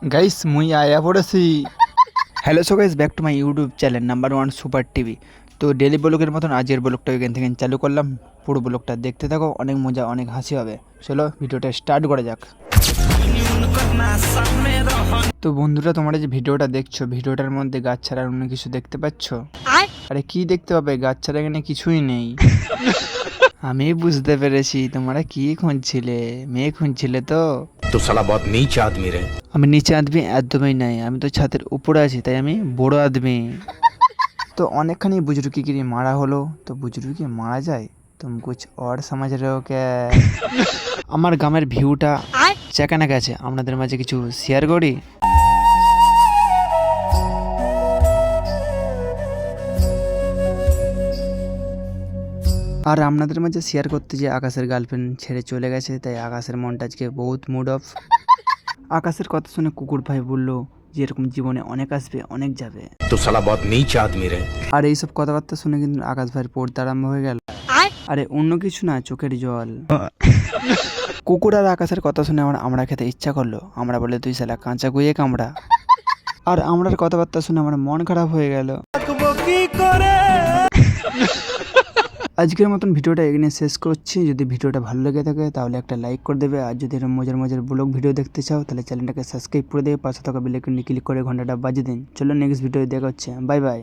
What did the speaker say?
Guys মুই আয়া পড়েছি। Hello so guys, back to my YouTube channel number 1 super TV. তো ডেলি ব্লগের মতন আজকের ব্লগটা এখান থেকে চালু করলাম। পুরো ব্লগটা দেখতে থাকো, অনেক মজা অনেক হাসি হবে। চলো ভিডিওটা স্টার্ট করা যাক। তো বন্ধুরা, তোমরা যে ভিডিওটা দেখছো, ভিডিওটার মধ্যে গাছ ছাড়া অন্য কিছু দেখতে পাচ্ছ? আরে কি দেখতে পাবে, গাছ ছাড়া এখানে কিছুই নেই। আমি বুঝতে পেরেছি তোমরা কি খুঁজছিলে, মেয়ে খুঁজছিলে তো। तो साला बहुत नीच आदमी रहे। আমি নিচে আদমি একদমই নাই, আমি তো ছাদের উপরে আছি, তাই আমি বড় আদমি। তো অনেকখানি বুজরুকিগিরি মারা হলো, তো বুজরুকি মারা যায় তুম কুছ और समझ रहे हो क्या? আমার গ্রামের ভিউটা যেখানে গেছে আপনাদের মাঝে কিছু শেয়ার করি। আর আপনাদের মাঝে শেয়ার করতে যে আকাশের গার্লফ্রেন্ড ছেড়ে চলে গেছে, তাই আকাশের মনটা আজকে বহুত মুড অফ। আকাশের কথা শুনে কুকুর ভাই বলল যে এরকম জীবনে অনেক আসবে অনেক যাবে। तो साला बहुत नीच आदमी रहे। আর এইসব কথাবার্তা শুনে কিন্তু আকাশ ভাইয়ের পড়তে আরম্ভ হয়ে গেল। আরে অন্য কিছু না, চোখের জল। কুকুর আর আকাশের কথা শুনে আমরা খেতে ইচ্ছা করলো। আমরা বলে তুই শালা কাঁচা গুয়ে কামড়া। আর আমরার কথাবার্তা শুনে আমার মন খারাপ হয়ে গেল। আজকের মতন ভিডিওটা এখানে শেষ করছি। যদি ভিডিওটা ভালো লেগে থাকে তাহলে একটা লাইক করে দেবে। আর যদি এরকম মজার মজার ব্লগ ভিডিও দেখতে চাও তাহলে চ্যানেলটাকে সাবস্ক্রাইব করে দেবে, পাশে থাকা বেল আইকনটি ক্লিক করে ঘন্টাটা বাজিয়ে দিন। চলো নেক্সট ভিডিও দেখা হচ্ছে, বাই বাই।